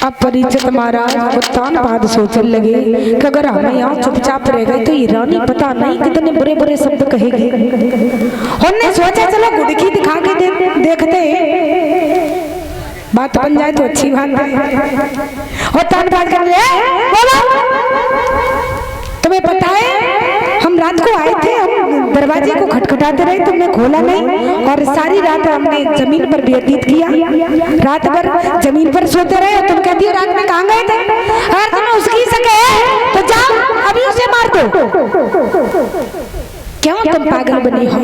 अब परिचित महाराज उत्तान बाद सोचने लगे कि अगर हम यहाँ चुपचाप रह गए तो ये रानी पता नहीं कितने बुरे बुरे शब्द कहेगी। उन्होंने सोचा चलो गुड़की दिखा के देखते हैं, बात बन जाए तो अच्छी बात है। उत्तान बाद कर ले, तुम्हें पता है हम रात को आए थे, हम दरवाजे को खटखटाते रहे, तुमने खोला नहीं और सारी रात हमने जमीन पर व्यतीत किया, रात भर जमीन पर सोते रहे और तुम कहती हो रात में कहाँ गए थे। अगर तुम्हें उसकी सके तो जाओ अभी उसे मार दो। क्यों तुम पागल बनी हो?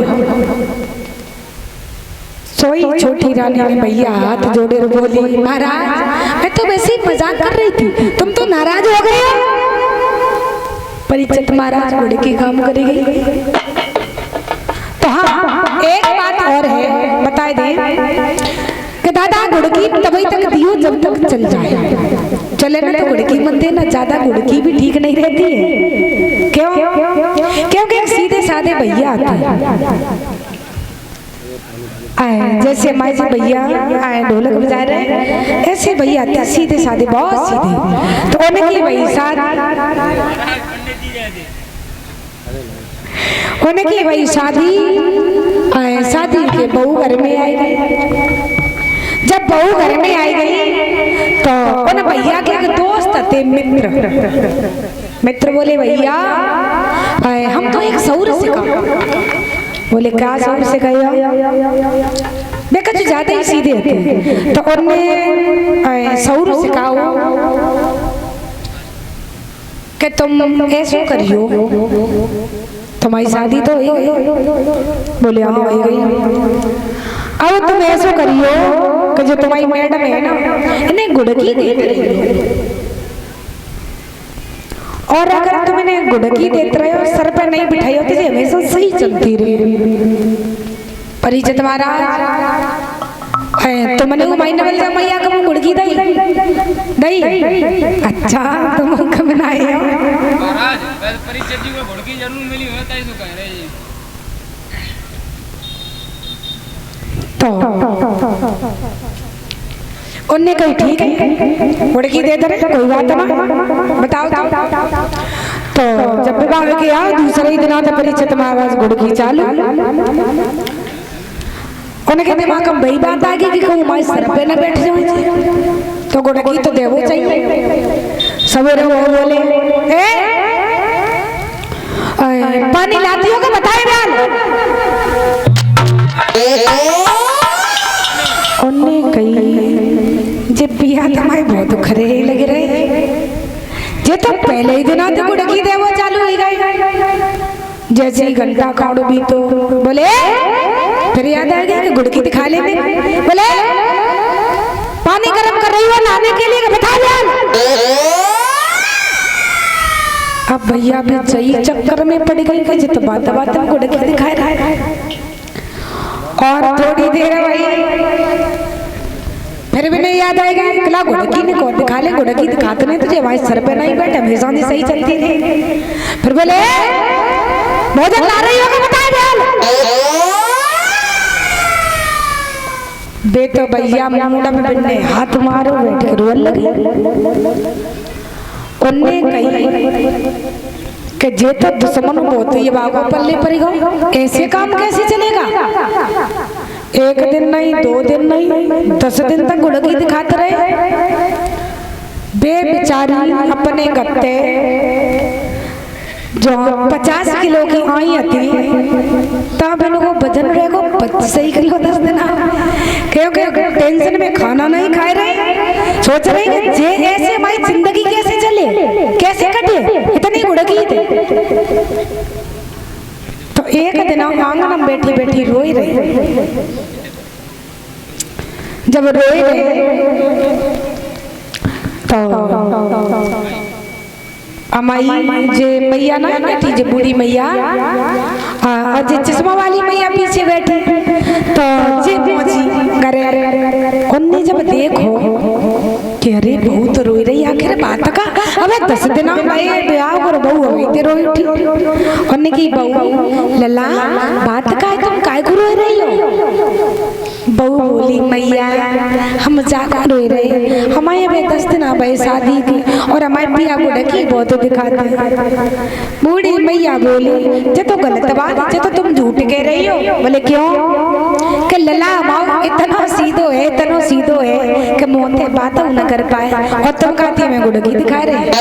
सोई छोटी रानी ने भैया हाथ जोड़े और बोली महाराज मैं तो वैसे ही मजाक कर रही थी, तुम तो नाराज हो गए हो। परिचित महाराज गुड़की काम करेगी तो हाँ एक बात और है बताए दे कि दादा गुड़की तभी तक दियो जब तक चल जाए, चले ना तो गुड़की मत देना, ज्यादा गुड़की भी ठीक नहीं रहती है। क्यों? क्योंकि सीधे साधे भैया आए, जैसे हमारे जी भैया आए ढोलक बजा रहे हैं ऐसे भैया आते सीधे साधे बहुत सीधे। तो उन्हें की वही शादी आए, शादी के बहू घर में आई गई। जब बहू घर में आई गई तो उन भैया के एक दोस्त थे मित्र बोले भैया हम तो एक सौर सिखा। बोले क्या सौर सिखाया? देखा जो ज्यादा ही सीधे थे तो उन्हें सौर सिखाओ कि तुम ऐसा करियो तुम्हारी शादी तो हो गई। बोले हाँ हो गई। अब तुम ऐसा करियो कि जो तुम्हारी मैडम है ना इन्हें गुड़की देते रहिए, और अगर तुम इन्हें गुड़की देते रहे और सर पे नहीं बिठाई होती तो हमेशा सही चलती रही। परिचित महाराज तो मैंने महीना मिल जाए मैया कब गुड़की दई दई। अच्छा तुम कब बनाए हो महाराज? परिचित जी को गुड़की जरूर मिली होता है तो कह रहे हैं। तो उनने कही ठीक है गुड़की दे दे कोई बात ना, बताओ तो जब विवाह किया दूसरे ही दिन परिचित महाराज गुड़की चालू। उनके दिमाग में वही बात आ गई कि कहूँ हमारे सर पे न बैठ जाए तो गुड़की तो देवो चाहिए। सवेरे वो बोले पानी लाती हो क्या बताए डाल। उन्हें कही जब पिया तुम्हारे बहुत खरे लग रहे ये तो पहले ही दिन आते गुड़की देवो चालू हो गई। जैसे ही घंटा काड़ो भी तो बोले फिर याद आ गया कि गुड़की दिखा लेने। बोले पानी गर्म कर रही हो नहाने के लिए बता दे। अब भैया भी सही चक्कर में पड़ गई कि जित बात बात में गुड़की दिखा रहा है। और थोड़ी देर भाई फिर भी नहीं याद आएगा कला गुड़की ने कौन दिखा ले, गुड़की दिखाते नहीं तुझे हमारे सर पे नहीं बैठे हमेशा नहीं सही चलती थी। फिर बोले भोजन ला रही हो बता दे तो भैया मुंडा में बिन्ने हाथ मारो बैठ कर रोने लगी। उन्ने कही कि जे तो दुश्मन बहुत ये बागों पल्ले पड़ेगा, ऐसे काम कैसे चलेगा? एक दिन नहीं 2 दिन नहीं 10 दिन तक गुड़की दिखाते रहे। बेचारी अपने गत्ते जो 50 किलो की आई थी तब इनको वजन रहेगा 25 किलो 10 दिन, क्योंकि टेंशन में खाना नहीं खा रहे, सोच रहे कि जे ऐसे हमारी जिंदगी कैसे चले कैसे कटे, इतनी गुड़की थे। तो एक दिन आंगन में बैठी बैठी रोई रही। जब रोई रही तो अमाई जे मैया ना बैठी जे बूढ़ी मैया और जे चश्मा वाली मैया पीछे बैठी तो जे पहुंची करे उनने जब देखो कि अरे बहू तो रोई रही आखिर बात का। अबे 10 दिन में ब्याह कर बहू अभी ते रोई उठी। उन्ने की बहू लला बात का है, तुम काय को रोई रही हो? बहू बोली मैया हम जाकर रोई रहे, हमारे अभी 10 दिन भाई शादी की और हमारे पिया को डकी बहुत दिखाते। बूढ़ी मैया बोली जे तो गलत बात, जे तो तुम झूठ कह रही हो। बोले क्यों? कि लला माओ इतना सीधो है, इतना सीधो है कि मोते बात न कर पाए और तुम कहती मैं गुड़की दिखा रहे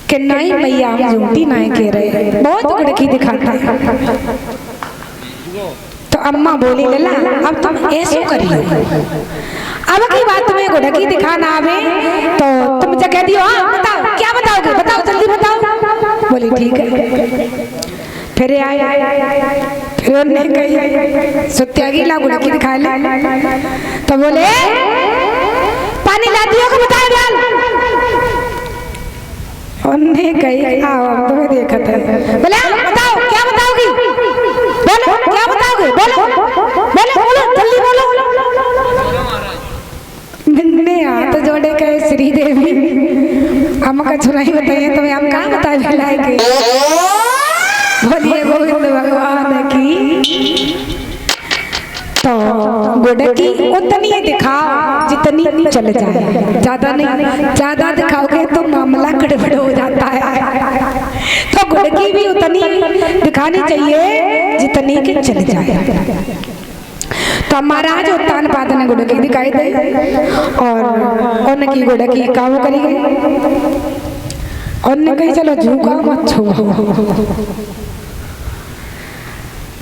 कि नहीं मैया हम झूठी नहीं कह रहे, बहुत गुड़की दिखाते हैं। तो अम्मा बोली लला अब तुम ऐसे करियो, अब की बात तुम्हें गुड़की दिखाना आवे तो तुम क्या कह दियो? हाँ बताओ, क्या बताओगे? बताओ जल्दी बताओ। बोली ठीक है। फिर आए, फिर उन्हें कही सुत्यागी ला गुड़की दिखा ले। तो बोले पानी ला दियो को बताए डाल। उन्हें कही आओ हम तुम्हें देखा था। बोले बताओ क्या बताओगी? बोलो क्या बताओगे? बोलो बोलो बोलो जल्दी बोलो। मैंने हाथ जोड़े कहे श्री देवी हम का चुनाई बताइए तुम्हें हम कहाँ बता लाएंगे। बोलिए गोविंद भगवान की। तो गुड़की उतनी दिखाओ जितनी चल जाए, ज्यादा नहीं। ज्यादा दिखाओगे तो मामला गड़बड़ हो जाता है। तो गुड़की भी उतनी दिखानी चाहिए जितनी की चल जाए। तो महाराज उत्तान पाद ने गुड़की दिखाई दे और उनकी गुड़की काम करी गई। उन्होंने कही चलो झूका मत छुओ।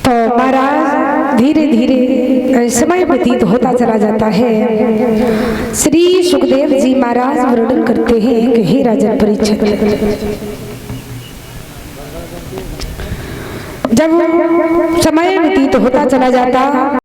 तो महाराज धीरे धीरे समय व्यतीत होता चला जाता है। श्री सुखदेव जी महाराज वर्णन करते हैं कि हे राजन परीक्षित, जब समय व्यतीत होता चला जाता